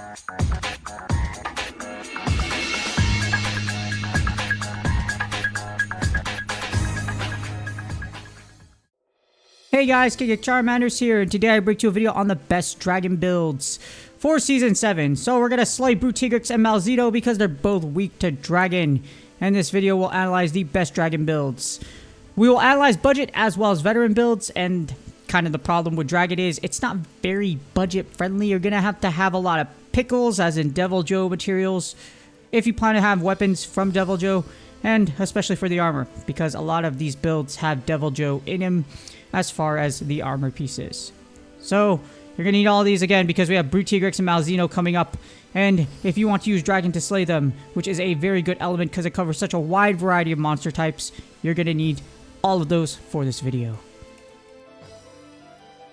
Hey guys, Charmanders here, and today I bring you a video on the best dragon builds for Season 7. So we're going to slay Tigrex and Malzeno because they're both weak to dragon. And this video will analyze the best dragon builds. We will analyze budget as well as veteran builds, and kind of the problem with dragon is it's not very budget friendly. You're going to have a lot of pickles, as in Devil Joe materials, if you plan to have weapons from Devil Joe, and especially for the armor, because a lot of these builds have Devil Joe in them as far as the armor pieces. So you're going to need all of these again because we have Tigrex and Malzeno coming up. And if you want to use dragon to slay them, which is a very good element because it covers such a wide variety of monster types, you're going to need all of those for this video.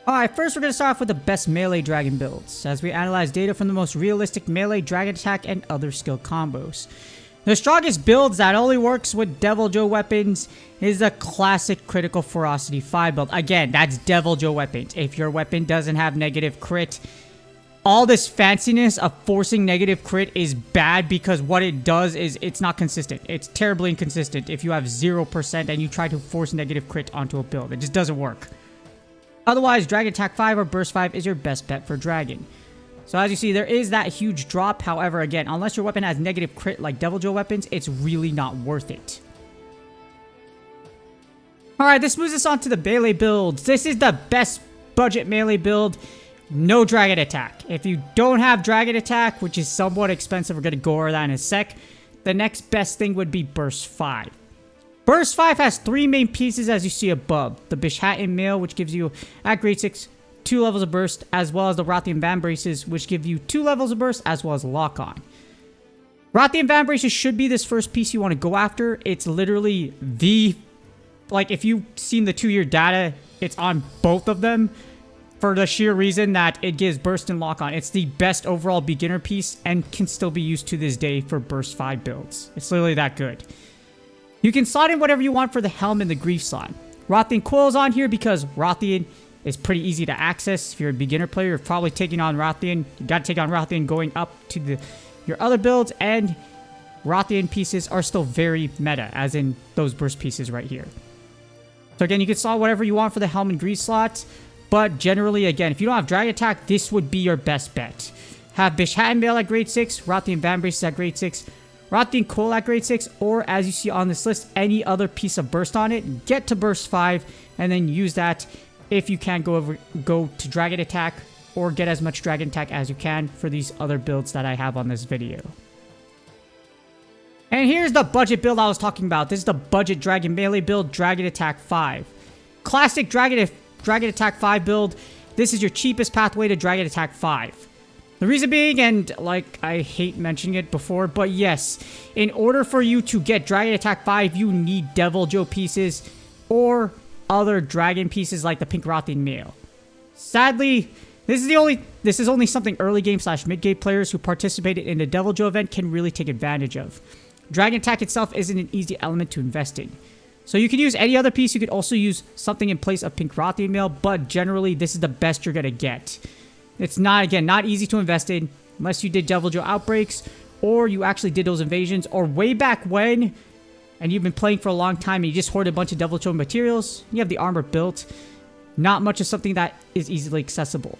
Alright, first we're going to start off with the best melee dragon builds, as we analyze data from the most realistic melee dragon attack and other skill combos. The strongest builds that only works with Devil Joe weapons is the classic Critical Ferocity 5 build. Again, that's Devil Joe weapons. If your weapon doesn't have negative crit, all this fanciness of forcing negative crit is bad because what it does is it's not consistent. It's terribly inconsistent if you have 0% and you try to force negative crit onto a build. It just doesn't work. Otherwise, Dragon Attack 5 or Burst 5 is your best bet for Dragon. So as you see, there is that huge drop. However, again, unless your weapon has negative crit like Devil Joe weapons, it's really not worth it. Alright, this moves us on to the melee builds. This is the best budget melee build. No dragon attack. If you don't have dragon attack, which is somewhat expensive, we're going to go over that in a sec, the next best thing would be Burst 5. Burst 5 has three main pieces as you see above. The Bishaten Mail, which gives you, at grade 6, 2 levels of burst, as well as the Rothian Van Braces, which give you 2 levels of burst, as well as lock-on. Rothian Van Braces should be this first piece you want to go after. It's literally the... like, if you've seen the 2-year data, it's on both of them, for the sheer reason that it gives burst and lock-on. It's the best overall beginner piece, and can still be used to this day for Burst 5 builds. It's literally that good. You can slot in whatever you want for the Helm and the Grief slot. Rothian Coil's on here because Rothian is pretty easy to access. If you're a beginner player, you're probably taking on Rothian. You got to take on Rothian going up to your other builds, and Rothian pieces are still very meta, as in those burst pieces right here. So again, you can slot whatever you want for the Helm and Grease slots, but generally, again, if you don't have Dragon Attack, this would be your best bet. Have Bishaten Mail at grade 6, Rothian Van Braces at grade 6, Rothian Coil at grade 6, or as you see on this list, any other piece of burst on it. Get to Burst 5, and then use that if you can go to Dragon Attack, or get as much Dragon Attack as you can for these other builds that I have on this video. And here's the budget build I was talking about. This is the budget Dragon Melee build, Dragon Attack 5. Classic Dragon Attack 5 build. This is your cheapest pathway to Dragon Attack 5. The reason being, and like I hate mentioning it before, but yes, in order for you to get Dragon Attack 5, you need Devil Joe pieces or other dragon pieces like the Pink Rothian Mail. Sadly, this is only something early game / mid game players who participated in the Devil Joe event can really take advantage of. Dragon Attack itself isn't an easy element to invest in. So you can use any other piece. You could also use something in place of Pink Rothian Mail, but generally this is the best you're going to get. It's not, again, not easy to invest in unless you did Devil Joe outbreaks, or you actually did those invasions, or way back when, and you've been playing for a long time and you just hoard a bunch of Devil Joe materials, you have the armor built. Not much of something that is easily accessible.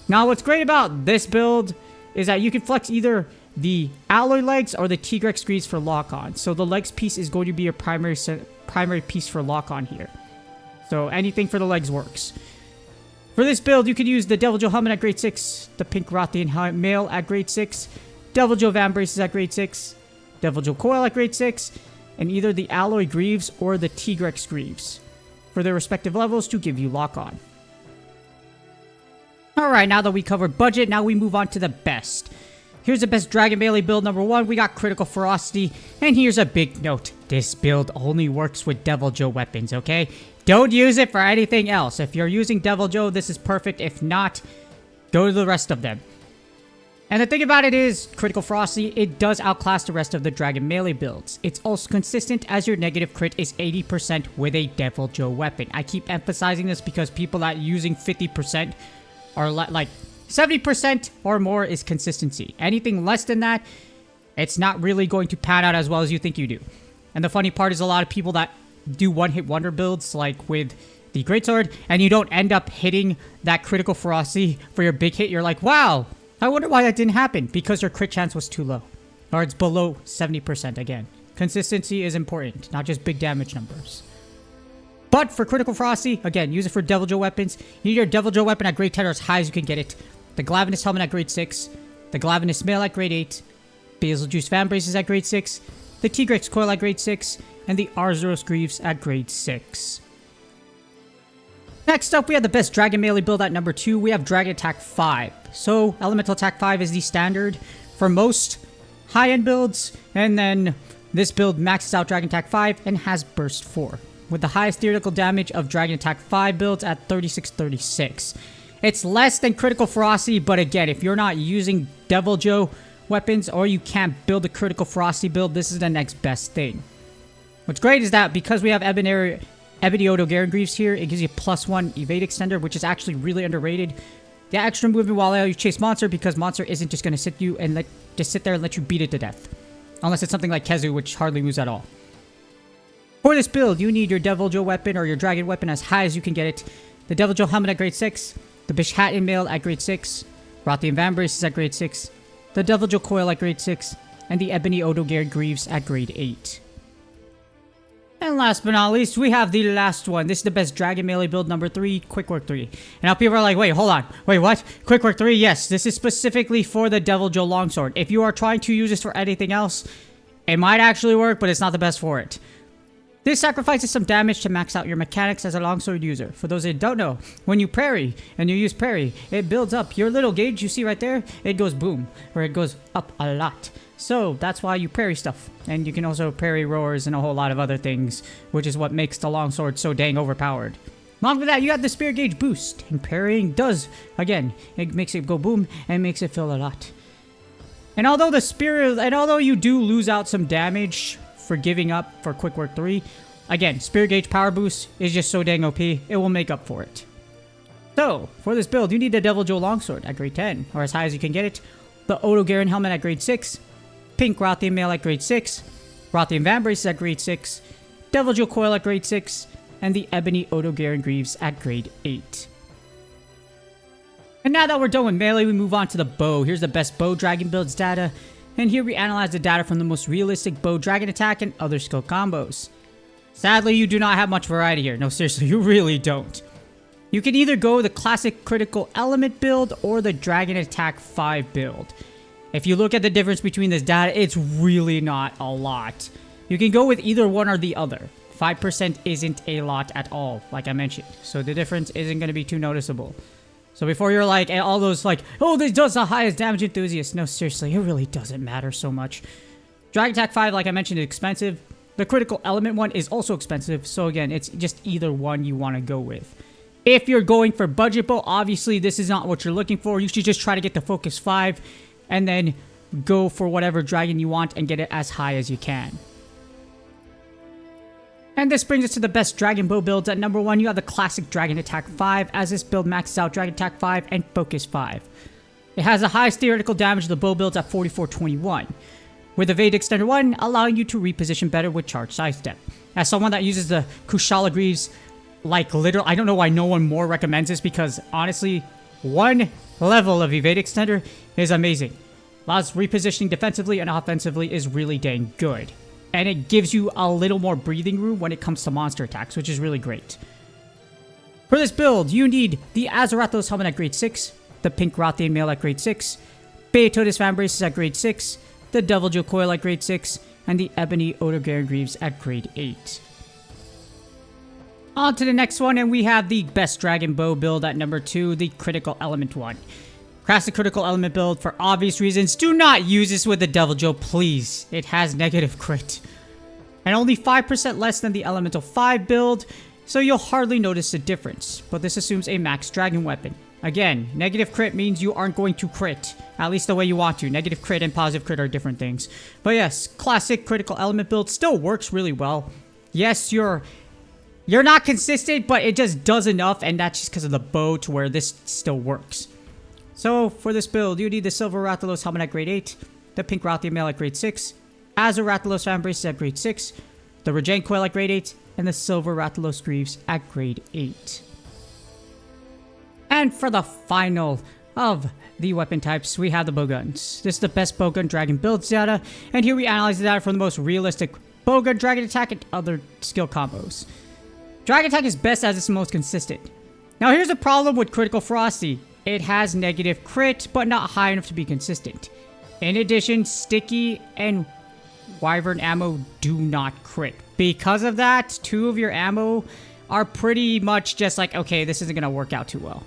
Now, what's great about this build is that you can flex either the alloy legs or the Tigrex greaves for lock-on. So the legs piece is going to be your primary piece for lock-on here. So anything for the legs works. For this build, you could use the Devil Joe helmet at grade 6, the Pink Rothian Mail at grade 6, Devil Joe Van Braces at grade 6, Devil Joe Coil at grade 6, and either the alloy greaves or the Tigrex greaves for their respective levels to give you lock-on. Alright, now that we covered budget, now we move on to the best. Here's the best Dragon Melee build. Number 1, we got Critical Ferocity, and here's a big note. This build only works with Devil Joe weapons, okay? Don't use it for anything else. If you're using Devil Joe, this is perfect. If not, go to the rest of them. And the thing about it is, Critical Ferocity, it does outclass the rest of the Dragon Melee builds. It's also consistent as your negative crit is 80% with a Devil Joe weapon. I keep emphasizing this because people that are using 50% are like 70% or more is consistency. Anything less than that, it's not really going to pan out as well as you think you do. And the funny part is a lot of people that do one-hit wonder builds, like with the Greatsword, and you don't end up hitting that critical ferocity for your big hit. You're like, wow, I wonder why that didn't happen. Because your crit chance was too low. Or it's below 70% again. Consistency is important, not just big damage numbers. But for critical ferocity, again, use it for Devil Joe weapons. You need your Devil Joe weapon at grade 10 or as high as you can get it. The Glavenus helmet at grade 6. The Glavenus mail at grade 8. Betelgeuse fan braces at grade 6. The Tigrex coil at grade 6. And the Arzuros greaves at grade 6. Next up, we have the best Dragon melee build at number 2. We have Dragon Attack 5. So, Elemental Attack 5 is the standard for most high-end builds. And then this build maxes out Dragon Attack 5 and has Burst 4. With the highest theoretical damage of Dragon Attack 5 builds at 3636. It's less than critical ferocity, but again, if you're not using Devil Joe weapons or you can't build a critical ferocity build, this is the next best thing. What's great is that because we have Ebony Odo Greaves here, it gives you +1 evade extender, which is actually really underrated. The extra movement while you chase monster, because monster isn't just going to sit there and let you beat it to death. Unless it's something like Kezu, which hardly moves at all. For this build, you need your Devil Joe weapon or your Dragon weapon as high as you can get it. The Devil Joe helmet at grade 6. The Bishatin mail at grade 6. Rothian Van braces at grade 6. The Devil Joe coil at grade 6. And the Ebony Odo Greaves at grade 8. And last but not least, we have the last one. This is the best Dragon melee build, number 3, Quick Work 3. And now people are like, wait, hold on. Wait, what? Quick Work 3? Yes, this is specifically for the Devil Joe Longsword. If you are trying to use this for anything else, it might actually work, but it's not the best for it. This sacrifices some damage to max out your mechanics as a longsword user. For those that don't know, when you parry and you use parry, it builds up. Your little gauge you see right there, it goes boom, or it goes up a lot. So that's why you parry stuff. And you can also parry roars and a whole lot of other things, which is what makes the longsword so dang overpowered. Along with that, you have the spirit gauge boost. And parrying does, again, it makes it go boom and makes it feel a lot. And although you do lose out some damage for giving up for Quick Work 3, again, Spirit Gauge Power Boost is just so dang OP, it will make up for it. So, for this build, you need the Devil Joe Longsword at grade 10, or as high as you can get it, the Odo Garen helmet at grade 6, Pink Rothian mail at grade 6, Rothian Van braces at grade 6, Devil Joe coil at grade 6, and the Ebony Odo Garen greaves at grade 8. And now that we're done with melee, we move on to the bow. Here's the best bow dragon builds data. And here we analyze the data from the most realistic bow dragon attack and other skill combos. Sadly, you do not have much variety here. No, seriously, you really don't. You can either go the classic critical element build or the Dragon Attack 5 build. If you look at the difference between this data, it's really not a lot. You can go with either one or the other. 5% isn't a lot at all, like I mentioned. So the difference isn't going to be too noticeable. So before you're like, all those like, oh, this does the highest damage enthusiast. No, seriously, it really doesn't matter so much. Dragon Attack 5, like I mentioned, is expensive. The critical element one is also expensive. So again, it's just either one you want to go with. If you're going for budget bow, obviously this is not what you're looking for. You should just try to get the Focus 5 and then go for whatever dragon you want and get it as high as you can. And this brings us to the best Dragon Bow builds. At number 1, you have the classic Dragon Attack 5, as this build maxes out Dragon Attack 5 and Focus 5. It has the highest theoretical damage of the bow builds at 4421, with Evade Extender 1 allowing you to reposition better with Charge Sidestep. As someone that uses the Kushala Greaves, like literally, I don't know why no one more recommends this, because honestly, one level of Evade Extender is amazing. Allows repositioning defensively and offensively is really dang good. And it gives you a little more breathing room when it comes to monster attacks, which is really great. For this build, you need the Azarathos helmet at grade 6, the Pink Rothian mail at grade 6, Beethotus fan braces at grade 6, the Devil Joe coil at grade 6, and the Ebony Odo Garen greaves at grade 8. On to the next one, and we have the best Dragon Bow build at number 2, the Critical Element one. Classic Critical Element build, for obvious reasons. Do not use this with the Devil Joe, please. It has negative crit. And only 5% less than the Elemental 5 build, so you'll hardly notice the difference. But this assumes a max dragon weapon. Again, negative crit means you aren't going to crit. At least the way you want to. Negative crit and positive crit are different things. But yes, classic Critical Element build still works really well. Yes, you're not consistent, but it just does enough, and that's just because of the bow to where this still works. So for this build, you need the Silver Rathalos helmet at grade 8, the Pink Rathian mail at grade 6, Azure Rathalos fan braces at grade 6, the Regen coil at grade 8, and the Silver Rathalos greaves at grade 8. And for the final of the weapon types, we have the Bowguns. This is the best Bowgun Dragon builds data, and here we analyze the data for the most realistic Bowgun Dragon attack and other skill combos. Dragon attack is best as it's most consistent. Now here's the problem with Critical Ferocity. It has negative crit, but not high enough to be consistent. In addition, Sticky and Wyvern ammo do not crit. Because of that, 2 of your ammo are pretty much just like, okay, this isn't going to work out too well.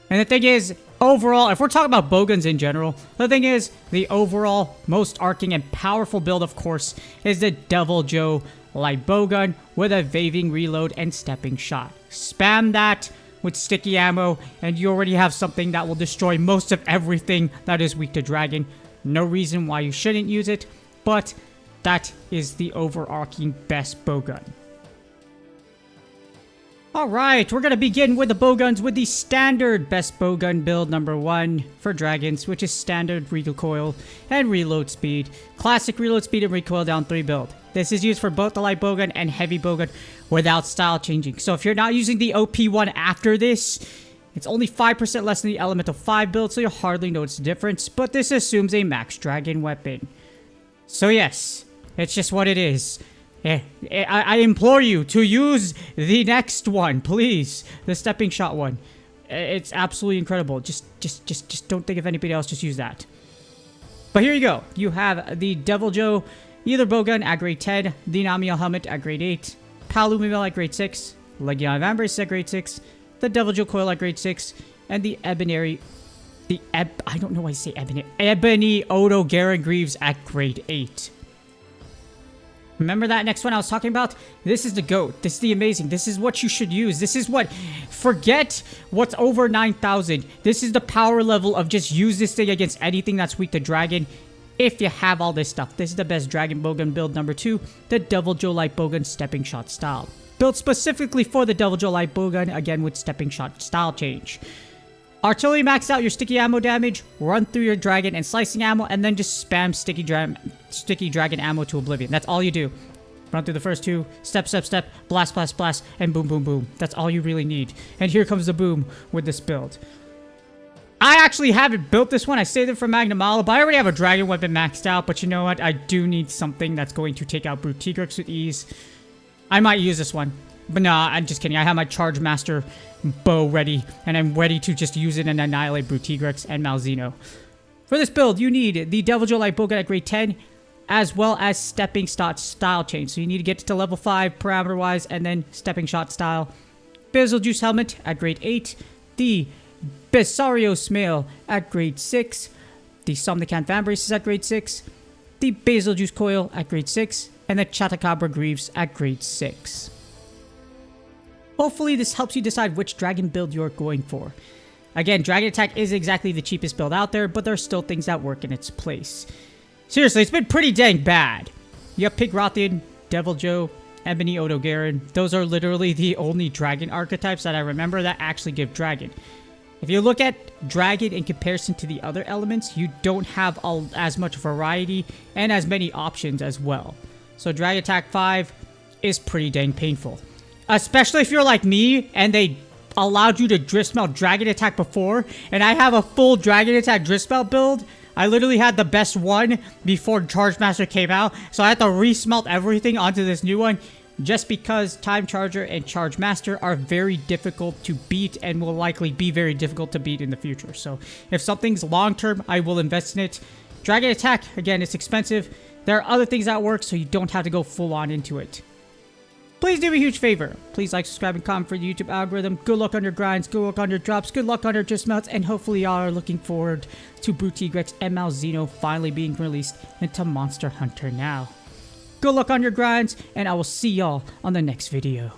And the thing is, overall, if we're talking about Bowguns in general, the thing is, the overall most arcing and powerful build, of course, is the Devil Joe Light Bowgun with a Vaving Reload and Stepping Shot. Spam that with sticky ammo, and you already have something that will destroy most of everything that is weak to Dragon. No reason why you shouldn't use it, but that is the overarching best Bowgun. Alright, we're going to begin with the Bowguns with the standard best Bowgun build number 1 for Dragons, which is standard recoil and reload speed. Classic reload speed and recoil down 3 build. This is used for both the light Bowgun and heavy Bowgun without style changing. So if you're not using the OP one after this, it's only 5% less than the Elemental 5 build, so you'll hardly notice the difference, but this assumes a max Dragon weapon. So yes, it's just what it is. I implore you to use the next one, please. The Stepping Shot one. It's absolutely incredible. Just don't think of anybody else. Just use that. But here you go. You have the Devil Joe Either Bowgun at grade 10, the Namiel helmet at grade 8, Palumimel at grade 6, Legion of Ambrose at grade 6, the Devil Joe coil at grade 6, and the Ebony Odo Garen Greaves at grade 8. Remember that next one I was talking about? This is the GOAT. This is the amazing. This is what you should use. This is what... Forget what's over 9,000. This is the power level of just use this thing against anything that's weak to Dragon. If you have all this stuff. This is the best Dragon Bowgun build number 2. The Devil Joe Light Bowgun Stepping Shot style. Built specifically for the Devil Joe Light Bowgun. Again with Stepping Shot style change. Artillery maxed out your sticky ammo damage, run through your dragon and slicing ammo, and then just spam sticky dragon ammo to oblivion. That's all you do. Run through the first 2, step, blast, blast, blast, and boom, boom, boom. That's all you really need. And here comes the boom with this build. I actually haven't built this one. I saved it for Magnamalo, but I already have a dragon weapon maxed out. But you know what? I do need something that's going to take out Brute Tigrex with ease. I might use this one. But nah, I'm just kidding. I have my Charge Master bow ready, and I'm ready to just use it and annihilate Brute Tigrex and Malzeno. For this build, you need the Devil Joe Light Bowgun at grade 10, as well as Stepping Shot style change. So you need to get to level 5 parameter-wise, and then Stepping Shot style. Betelgeuse Helmet at grade 8, the Besarios Mail at grade 6, the Somnicant Fan Braces at grade 6, the Betelgeuse Coil at grade 6, and the Chatacabra Greaves at grade 6. Hopefully this helps you decide which dragon build you're going for. Again, Dragon Attack is exactly the cheapest build out there, but there are still things that work in its place. Seriously, it's been pretty dang bad. You have Pig Rathian, Devil Joe, Ebony Odo Garen. Those are literally the only dragon archetypes that I remember that actually give dragon. If you look at dragon in comparison to the other elements, you don't have as much variety and as many options as well. So Dragon Attack 5 is pretty dang painful. Especially if you're like me and they allowed you to drift smelt Dragon Attack before, and I have a full Dragon Attack drift smelt build. I literally had the best one before Charge Master came out, so I had to resmelt everything onto this new one just because Time Charger and Charge Master are very difficult to beat and will likely be very difficult to beat in the future. So if something's long term, I will invest in it. Dragon Attack, again, it's expensive. There are other things that work, so you don't have to go full on into it. Please do me a huge favor. Please like, subscribe, and comment for the YouTube algorithm. Good luck on your grinds, good luck on your drops, good luck on your just melts, and hopefully y'all are looking forward to Brute Tigrex and Malzeno finally being released into Monster Hunter now. Good luck on your grinds, and I will see y'all on the next video.